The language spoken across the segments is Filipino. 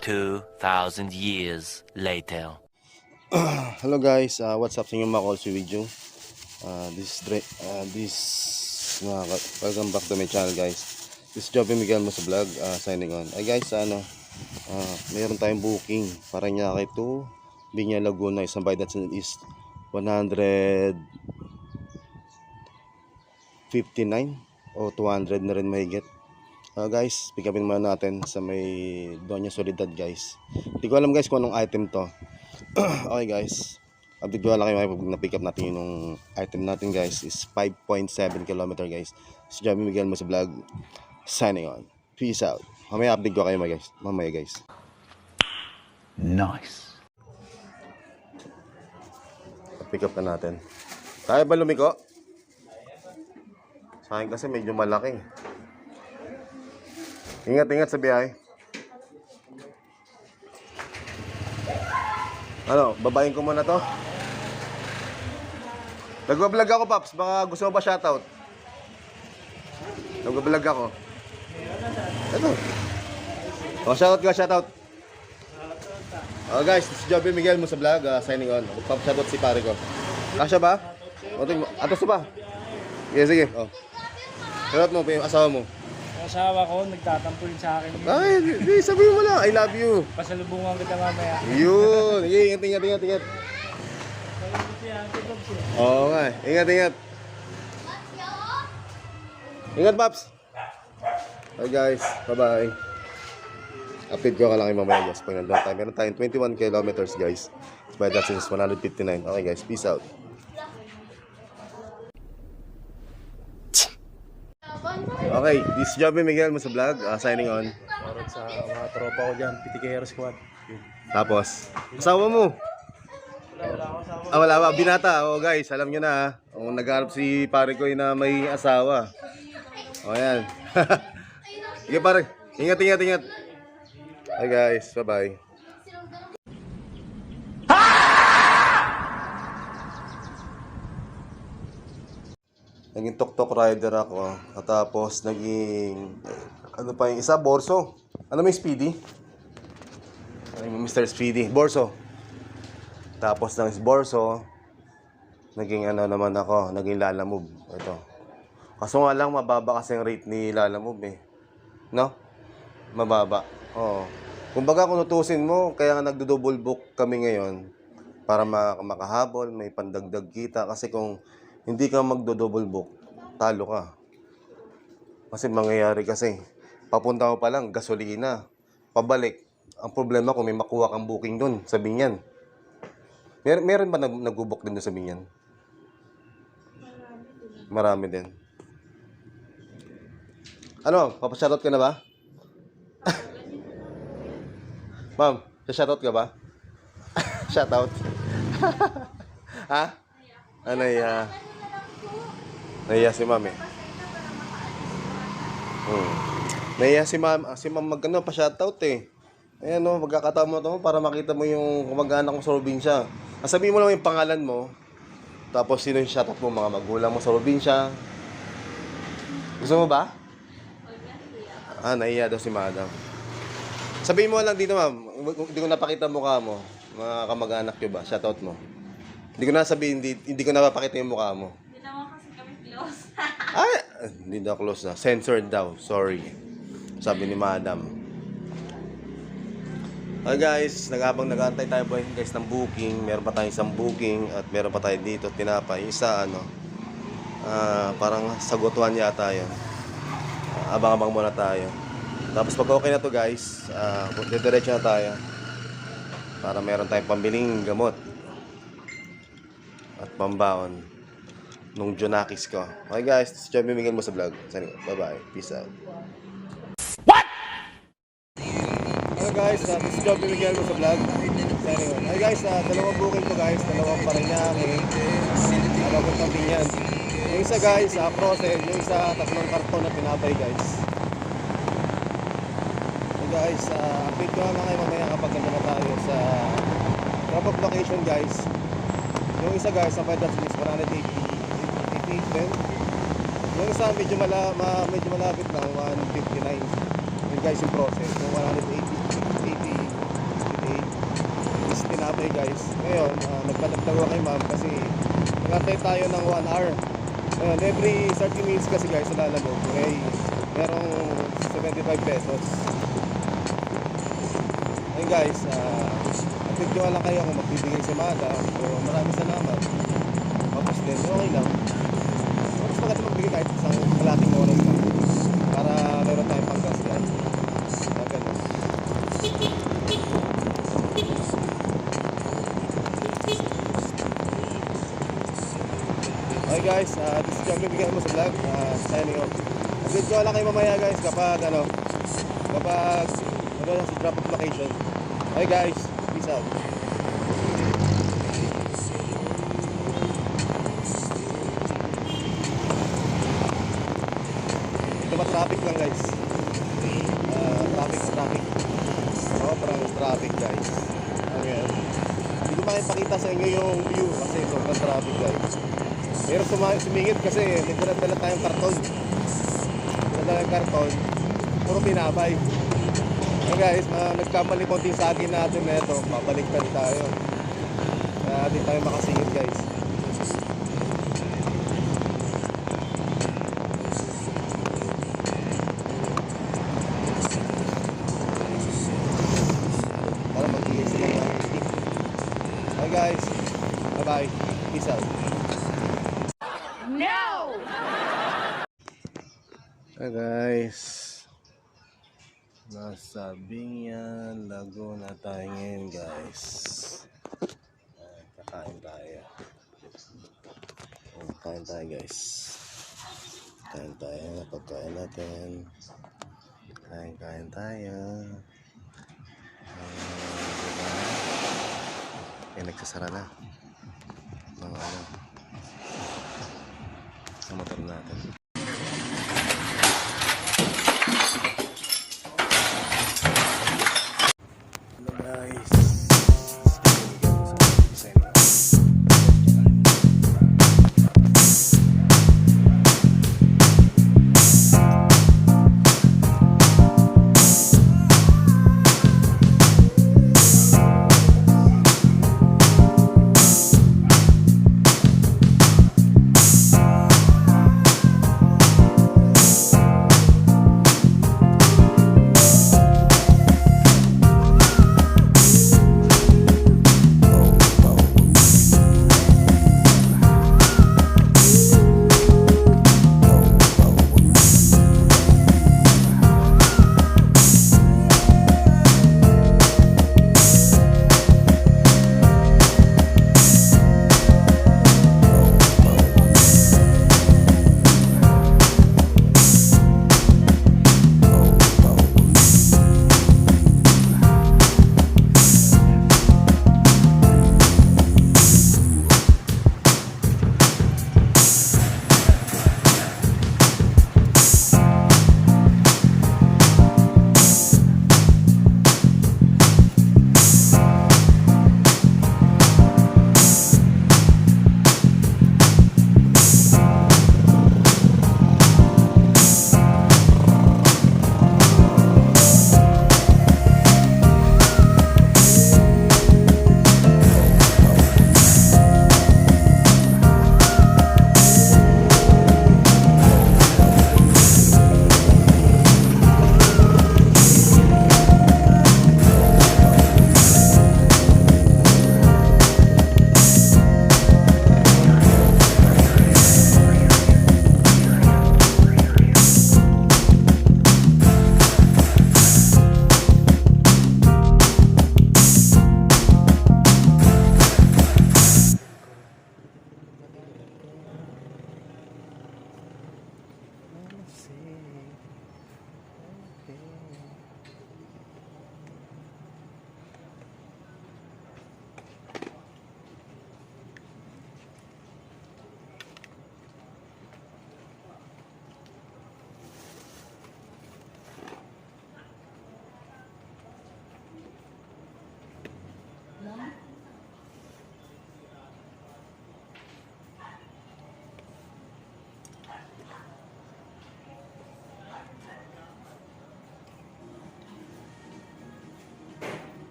2,000 years later. Hello guys, what's up sa inyo mga calls video? Welcome back to my channel guys. This is Joby Miguel mo sa vlog, signing on. Ay guys, mayroon tayong booking para Paranaque to Biña Laguna. Isang bayad natin is 159 o 200 na rin mahigit. Guys, pick upin muna natin sa may Doña Soledad guys. Hindi ko alam guys kung anong item to. Okay guys, update ko lang kayo pag na-pick up natin yung item natin guys is 5.7 km guys. Si Joby Miguel mo sa vlog, signing on. Peace out. Mamaya update ko kayo guys. Mamaya guys. Nice. Pick up na natin. Kaya ba lumiko? Sa akin kasi medyo malaki. Ingat-ingat sa biyahe. Ano, babayin ko muna to. Nagbablog ako, Paps. Baka gusto mo ba shoutout? Nagbablog ako. Ito. O, shoutout ka, shoutout. Guys, this is Joby Miguel mo sa vlog, signing on. Shoutout si pare ko. Kasya ba? Atos ba? Sige, sige. O. Shoutout mo, asawa mo. Asawa ko, nagtatampo rin sa akin. Ay, sabihin mo lang, I love you. Pasalubungan kita mamaya. Yun. Ingat. Oo nga, ingat. Ingat, Paps. Hi guys, bye-bye. Update ko ka lang yung mamaya guys. Pag nandun tayo, meron tayong 21 kilometers guys. By that is 159. Okay guys, peace out. Okay, this is Joby Miguel mo sa vlog, signing on. Para sa mga tropa ko dyan, PTKR squad. Tapos, asawa mo? Wala ba? Binata. Oh guys, alam nyo na oh, nagharap si pare ko na may asawa. O yan. Sige pare, ingat. Hi guys, bye-bye. Naging tok-tok rider ako. At tapos naging ano pa yung isa, Borso. Ano may Speedy? Mr. Speedy, Borso. Tapos ng Borso, naging ano naman ako, naging Lalamove. Ito. Kaso nga lang, mababa kasi yung rate ni Lalamove eh. No? Mababa. Oo. Kumbaga kung tutusin mo, kaya nga nagdo-double book kami ngayon para makahabol, may pandagdag kita. Kasi kung hindi ka magdo-double book, talo ka. Kasi mangyayari kasi, papunta mo pa lang, gasolina. Pabalik. Ang problema kung may makuha kang booking dun sa Binyan. Meron ba nag-book din doon sa Binyan? Marami din. Ano, papashoutout ka na ba? Ma'am, shoutout ka ba? Shoutout. Ha? Ano ya? Naiya si Ma'am eh. Naiya si Ma'am magano pa shoutout eh. Ayan o, magkakataon mo ito para makita mo yung kumag-anak mo sa probinsya. Sabihin mo lang yung pangalan mo. Tapos sino yung shoutout mo, mga magulang mo sa probinsya. Gusto mo ba? Naiya daw si Madam. Sabihin mo lang dito ma'am, hindi ko napakita mukha mo. Mga kamag-anak nyo ba? Shoutout mo. Hindi ko na sabihin, hindi ko napapakita yung mukha mo. Hindi naman kasi kami close. Hindi daw close na. Censored daw. Sorry. Sabi ni Madam. Okay guys, nag-aantay tayo po guys ng booking. Meron pa tayong isang booking at meron pa tayo dito tinapay. Isa parang sagutuan yata yun. Abang-abang muna tayo. Tapos pag okay na to guys, diretso na tayo. Para meron tayong pambiling gamot. At pambaon. Nung Junakis ko. Okay guys, this is Joby Miguel mo sa vlog. Bye-bye. Peace out. Hello guys, this is Joby Miguel mo sa vlog. Hi guys, dalawang booking ko guys. Dalawang Paranaque. Dalawang Pambilyan. Yung isa guys, Frozen. Yung isa, tatlong karton na pinapay guys. Guys, update ko lang kayo mamaya kapag na tayo sa drop-off location guys. Yung isa guys, sa 5 is 188 din. Yung isa medyo malapit lang, 159. Yung guys yung process, yung 180 tinapay guys. Ngayon, nagpalag ako kay ma'am kasi nagantay tayo ng 1 hour. Ngayon, every 30 minutes kasi guys sa Lalamog, may merong 75 pesos. Ngayon guys, update ko lang kayo kung magbibigay si Mada. So maraming salamat. Tapos din, okay lang. Mas maganda magbigay kahit isang kalating oras lang para meron tayong panggas guys. Ganun. Okay guys, this is John bibigyan mo sa vlog. Signing off. Update ko lang kayo mamaya guys kapag sa drop off location. Okay guys, peace out. Ito traffic lang guys. Traffic. Sobrang traffic guys. Okay. Hindi ko makipakita sa inyo yung view kasi sobrang traffic guys. Pero sumingit kasi may dala tayong karton. Puro pinabay. So guys, nagkamali konting sa akin natin na ito. Babaliktad tayo. Kaya di tayo makasingit guys. Para magbigay sila ng tip. Okay guys, bye bye. Peace out. Hi guys, nasa Binyan, Laguna tayo ngayon guys. Kakain tayo. Kain tayo guys. Kain tayo na pagkain natin. Kain tayo. Nagsasara na ng sa motor natin.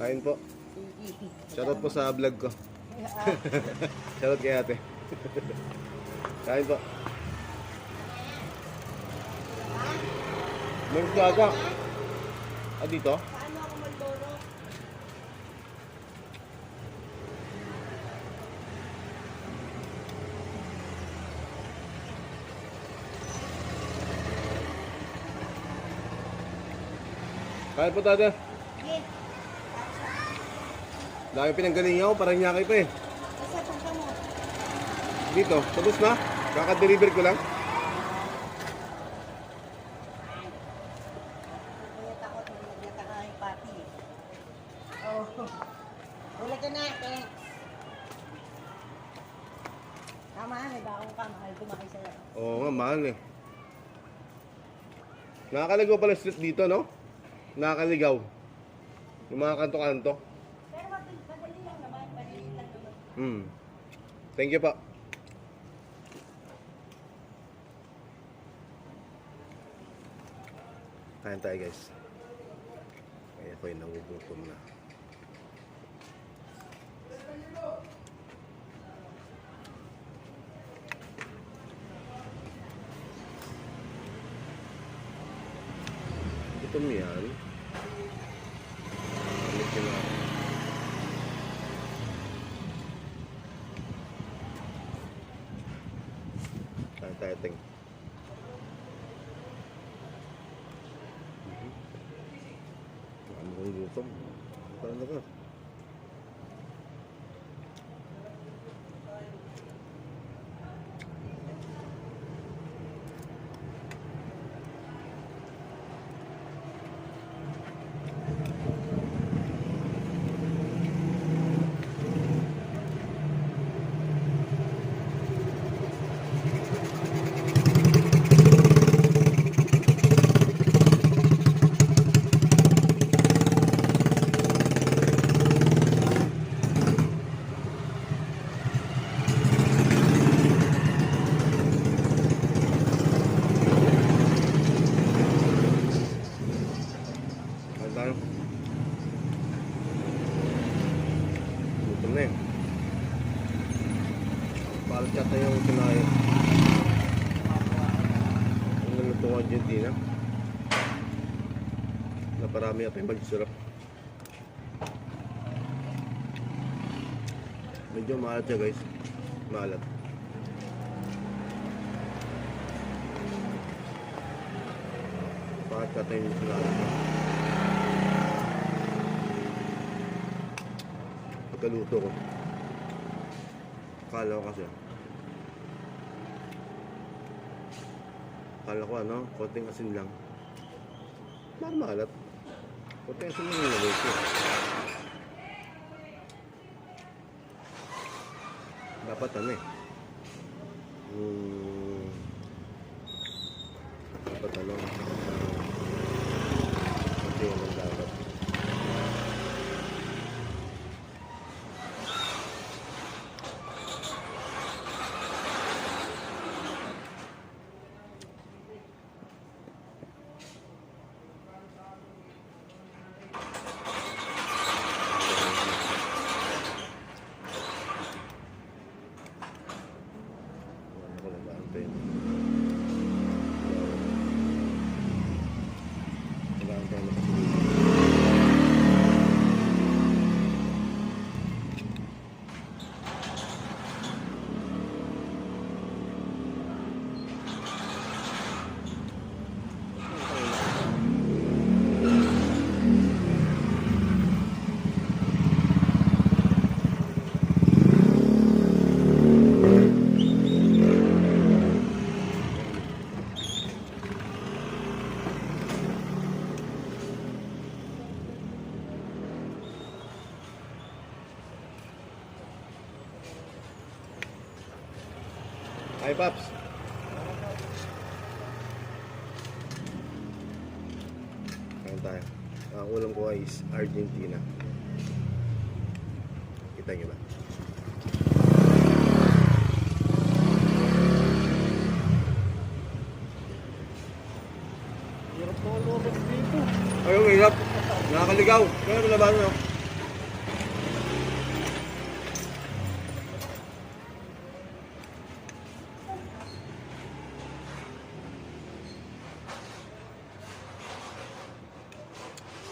Kain po. Shoutout po sa vlog ko. Shoutout kay ate. Kain po. Meron gaga. Ah, dito? Paano ako magturo? Kain po tate. Sige. Dami pinanggalingan ako, parang nyakay pa eh. Basta punta mo. Dito, tapos na. Kaka-deliver ko lang. Kaya takot, naglag ka ng pati. Oh. Ulag ka na, thanks. Tama, may bakong ka. Mahal kumakay sa'yo. Oo nga, mahal eh. Nakakaligaw pala street dito, no? Nakakaligaw. Yung mga kanto-kanto. Pero madali lang naman. Madali lang naman. Thank you pa. Kain tayo guys. Ay, ako'y nagugutom na. Gutom yan. Balik yun na. Kain tayo, ting. Ano kong gutom? Parang na ka. Kain tayo. Gutom na eh. Palchat na yung kinain. Ang naluto ko Argentina. Naparami at yung magsarap. Medyo maalat siya guys. Maalat. Palchat na yung kinain. Pagkaluto ko. Akala ko ano, konting asin lang. Parang maalat. Konting asin lang yung nilagay ko. Dapat ano eh. Dapat ano. Konting ano dapat. Hi, Paps. Kain tayo. Ang ulam ko ay is Argentina. Kita nyo ba? Hirap mo lumabas dito. Ay, ang hirap. Nakakaligaw. Kaya laban mo.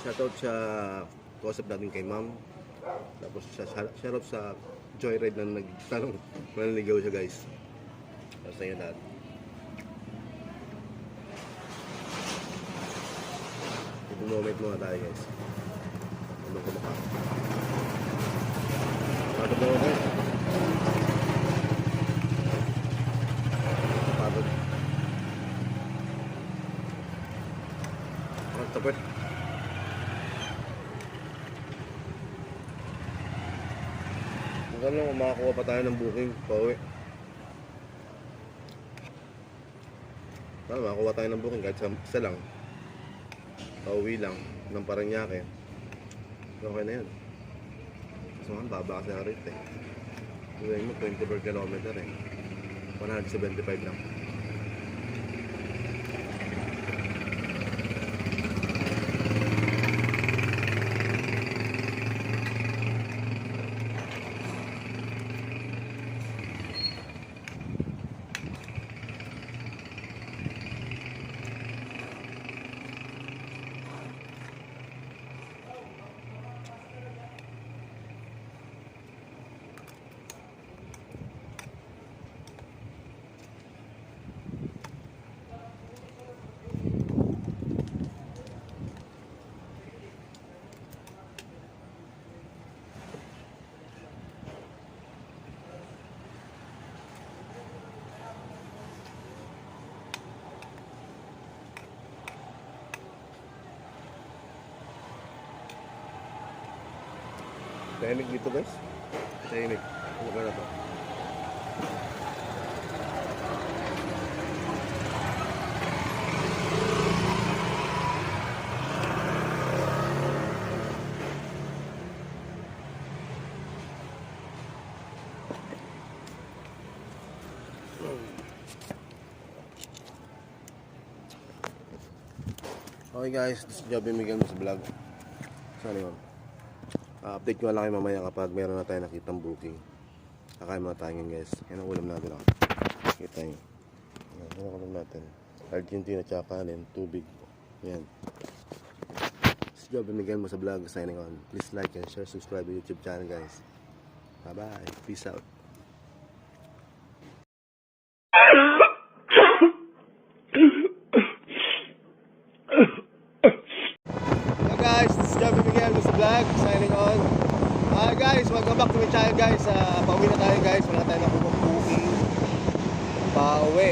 Shoutout sa kausap natin kay ma'am. Tapos shoutout sa Joyride na nagtanong. Manaligaw siya guys. Tapos sa inyo lahat. Ito moment muna tayo guys. Ano ko maka? Pagod na guys. Pagod. Ang tapos. Hanggang lang makakuha pa tayo ng booking pauwi. Makakuha tayo ng booking kahit isa lang. Pauwi lang ng Parañaque. Okay na yun. So ang baba kasi ang rate eh. Gawin mo 20 per kilometer eh. 175 lang. Tahimik dito guys. Tahimik. Ano ba na to? Okay guys, this is Joby Miguel mo sa vlog. Sorry ma'am. Update ko lang kayo mamaya kapag meron na tayo nakitang booking. Kakain muna tayo ngayon guys. Yan ang ulam natin ako. Kita nyo. Yan ang ulam natin. Argentina tsaka kanin, tubig. Yan. This is Joby Miguel mo sa vlog. Signing on. Please like and share, subscribe to YouTube channel guys. Bye bye. Peace out. Guys, this is Joby Miguel sa vlog, signing on. Guys, welcome back to my channel guys. Pauwi na tayo guys, wala tayo nakuha booking. Pauwi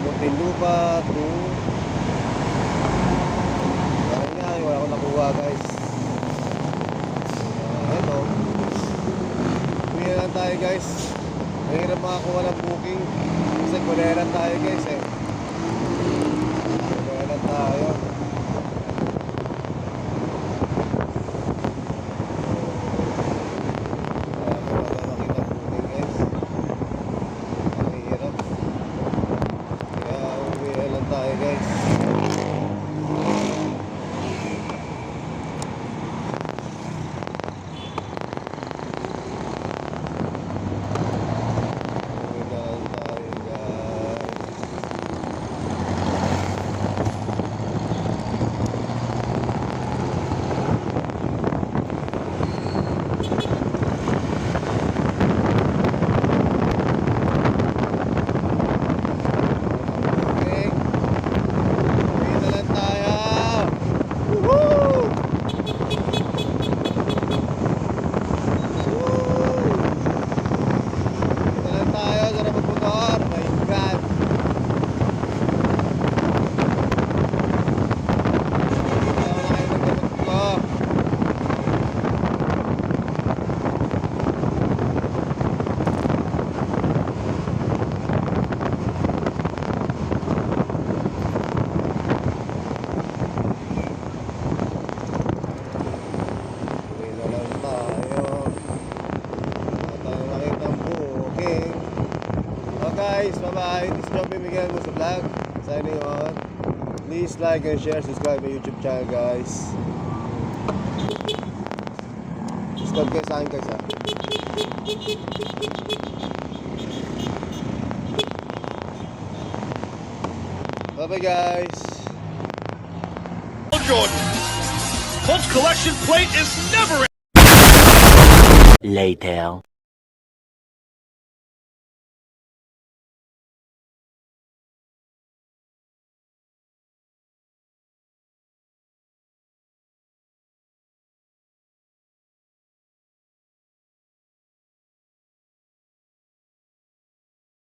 Muntinlupa to Parañaque, wala akong nakuha guys. Ito uwi na lang tayo guys. Mahirap makakuha ng booking kasi kuleran tayo guys eh. Kuleran tayo. Guys, bye-bye. This is Joby Miguel mo sa vlog. Signing on. Please like and share, subscribe my YouTube channel guys. Subscribe kayo sa akin guys ha. Bye-bye guys. Jordan. Later.